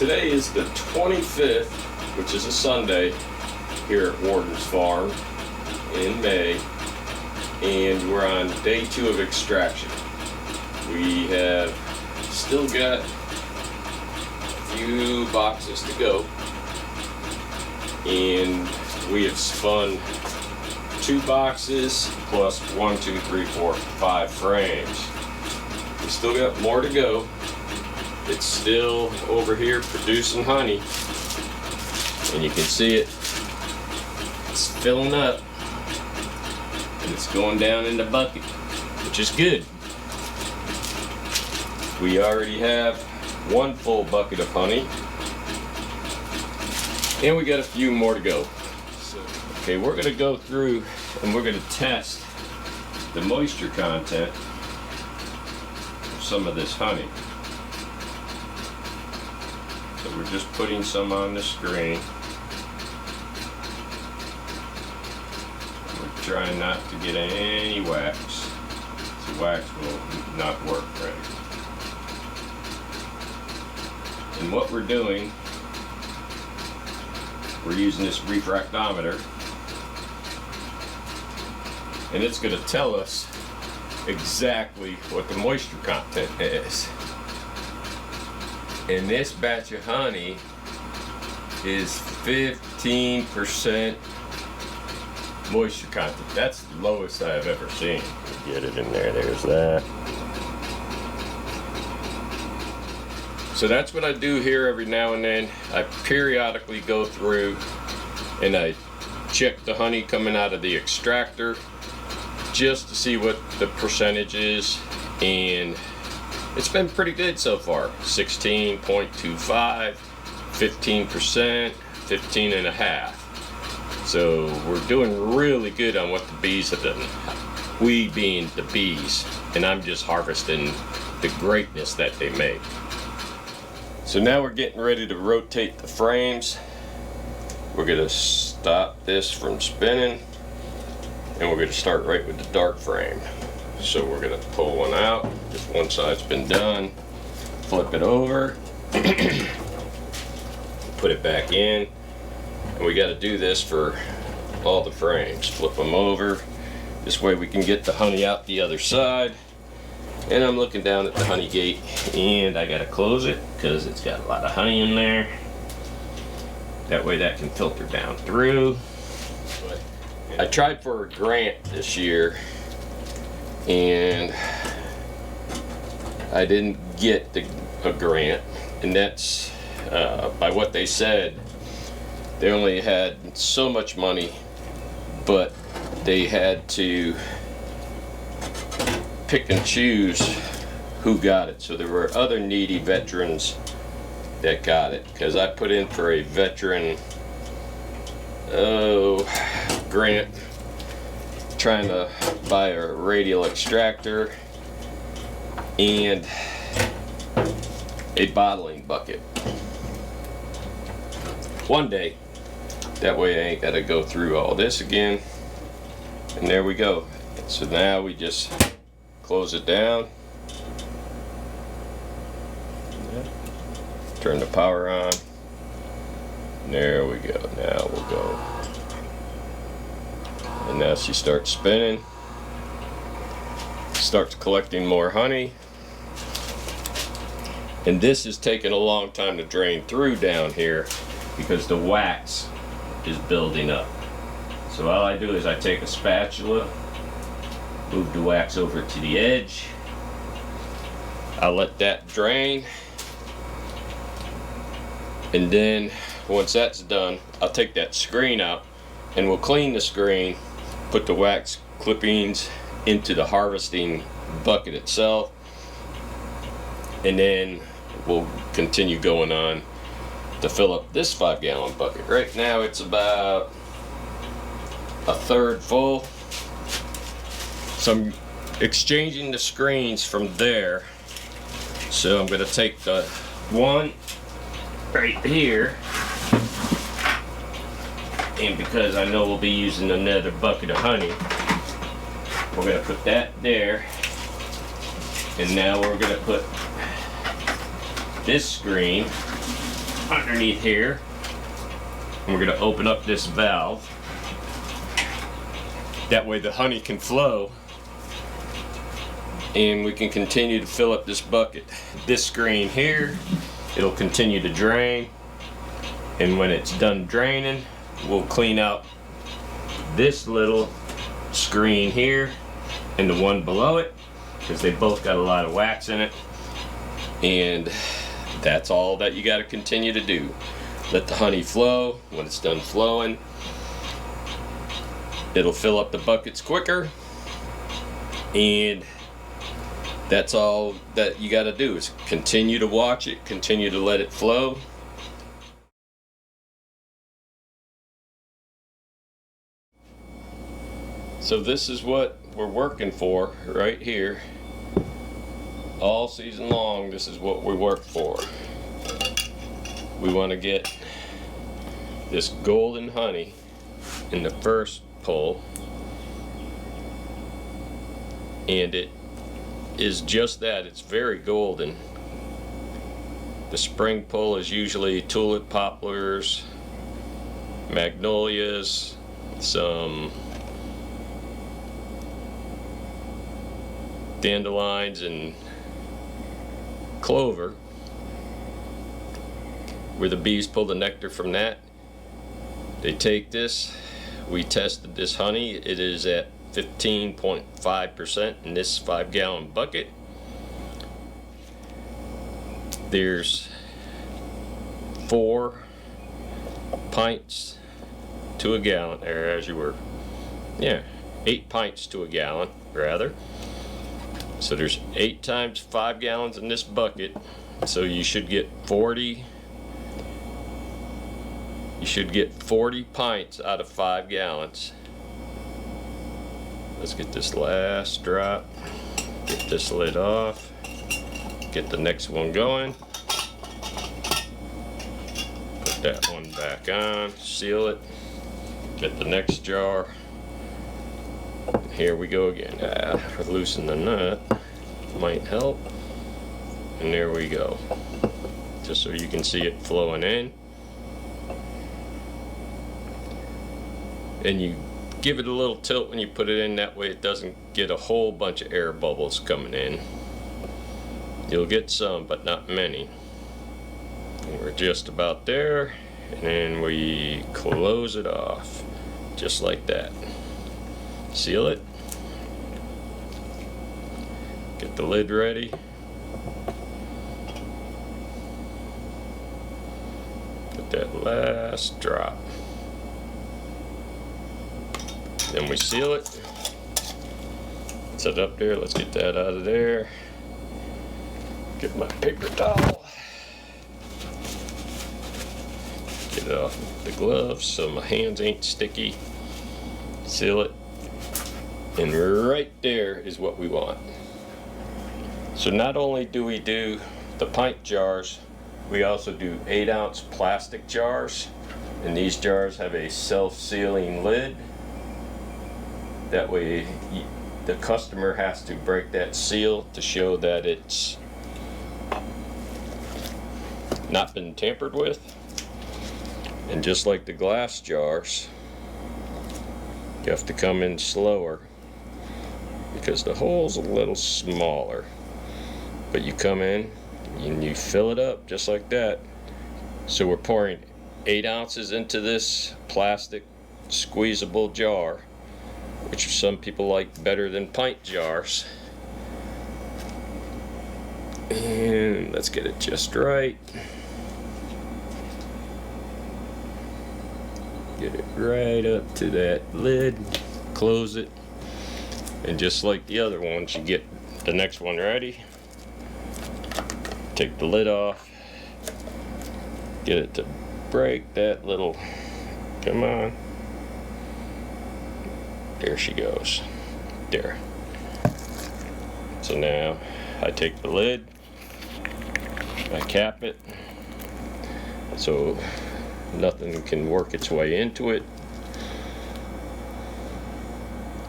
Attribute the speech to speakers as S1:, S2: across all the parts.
S1: Today is the 25th, which is a Sunday, here at Warden's Farm in May, and we're on day 2 of extraction. We have still got a few boxes to go, and we have spun 2 boxes plus 1, 2, 3, 4, 5 frames. We still got more to go. It's still over here producing honey, and you can see it. It's filling up, and it's going down in the bucket, which is good. We already have 1 full bucket of honey, and we got a few more to go. Okay, we're going to go through and we're going to test the moisture content of some of this honey. So we're just putting some on the screen. We're trying not to get any wax. The wax will not work right. And what we're doing, we're using this refractometer, and it's going to tell us exactly what the moisture content is. And this batch of honey is 15% moisture content. That's the lowest I've ever seen. Get it in there, there's that. So that's what I do here every now and then. I periodically go through and I check the honey coming out of the extractor just to see what the percentage is, and it's been pretty good so far. 16.25, 15%, 15.5. So we're doing really good on what the bees have done. We being the bees, and I'm just harvesting the greatness that they make. So now we're getting ready to rotate the frames. We're gonna stop this from spinning, and we're gonna start right with the dark frame. So we're gonna pull one out, just one side's been done, flip it over, put it back in, and we gotta do this for all the frames. Flip them over, this way we can get the honey out the other side. And I'm looking down at the honey gate, and I gotta close it because it's got a lot of honey in there. That way that can filter down through. I tried for a grant this year, and I didn't get a grant, and that's by what they said. They only had so much money, but they had to pick and choose who got it. So there were other needy veterans that got it, because I put in for a veteran grant trying to buy a radial extractor and a bottling bucket. One day, that way I ain't gotta go through all this again. And there we go. So now we just close it down, turn the power on, there we go. Now we'll go, and now she starts spinning, starts collecting more honey, and this is taking a long time to drain through down here because the wax is building up. So all I do is I take a spatula, move the wax over to the edge, I'll let that drain, and then once that's done, I'll take that screen out and we'll clean the screen, put the wax clippings into the harvesting bucket itself, and then we'll continue going on to fill up this 5-gallon bucket. Right now it's about a third full. So I'm exchanging the screens from there. So I'm going to take the one right here, and because I know we'll be using another bucket of honey, we're going to put that there, and now we're going to put this screen underneath here. And we're going to open up this valve. That way the honey can flow and we can continue to fill up this bucket. This screen here, it'll continue to drain, and when it's done draining, we'll clean out this little screen here and the one below it, because they both got a lot of wax in it. And that's all that you got to continue to do. Let the honey flow. When it's done flowing, it'll fill up the buckets quicker, and that's all that you got to do is continue to watch it, continue to let it flow. So this is what we're working for right here. All season long, this is what we work for. We want to get this golden honey in the first pull, and it is just that. It's very golden. The spring pull is usually tulip poplars, magnolias, some dandelions, and clover, where the bees pull the nectar from that. They take this. We tested this honey. It is at 15.5% in this 5-gallon bucket. There's 4 pints to a gallon, or as you were, 8 pints to a gallon rather. So there's 8 times 5 gallons in this bucket. So you should get 40. You should get 40 pints out of 5 gallons. Let's get this last drop. Get this lid off. Get the next one going. Put that one back on. Seal it. Get the next jar. Here we go again. Loosen the nut. Might help. And there we go. Just so you can see it flowing in. And you give it a little tilt when you put it in, that way it doesn't get a whole bunch of air bubbles coming in. You'll get some, but not many. And we're just about there, and then we close it off, just like that. Seal it. Get the lid ready. Put that last drop. Then we seal it. Set it up there. Let's get that out of there. Get my paper towel. Get it off the gloves so my hands ain't sticky. Seal it. And right there is what we want. So not only do we do the pint jars, we also do 8-ounce plastic jars. And these jars have a self-sealing lid. That way the customer has to break that seal to show that it's not been tampered with. And just like the glass jars, you have to come in slower because the hole's a little smaller. But you come in and you fill it up just like that. So we're pouring 8 ounces into this plastic squeezable jar, which some people like better than pint jars. And let's get it just right. Get it right up to that lid, close it, and just like the other ones, you get the next one ready. Take the lid off, get it to break that little, come on. There she goes. There. So now I take the lid, I cap it so nothing can work its way into it.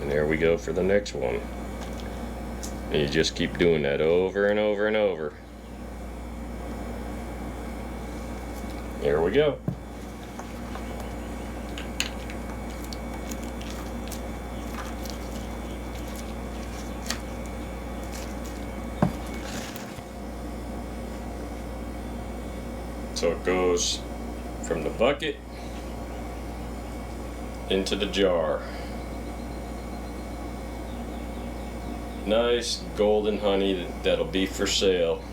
S1: And there we go for the next one. And you just keep doing that over and over and over. There we go. So it goes from the bucket into the jar. Nice golden honey that'll be for sale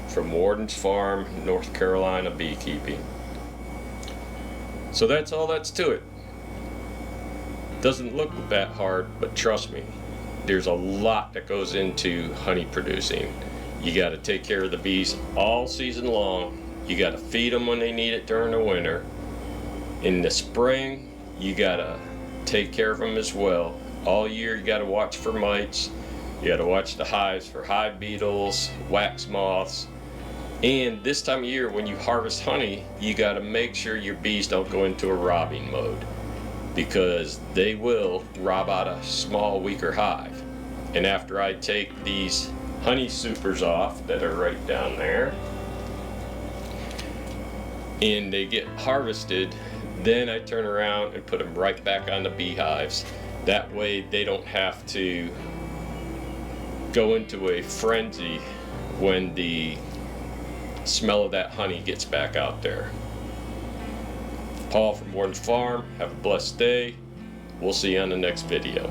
S1: from Warden's Farm, North Carolina Beekeeping. So that's all that's to it. Doesn't look that hard, but trust me, there's a lot that goes into honey producing. You got to take care of the bees all season long. You got to feed them when they need it during the winter. In the spring, you got to take care of them as well. All year you got to watch for mites. You got to watch the hives for hive beetles, wax moths. And this time of year when you harvest honey, you got to make sure your bees don't go into a robbing mode, because they will rob out a small, weaker hive. And after I take these honey supers off that are right down there, and they get harvested, then I turn around and put them right back on the beehives. That way they don't have to go into a frenzy when the smell of that honey gets back out there. Paul from Warden's Farm, have a blessed day. We'll see you on the next video.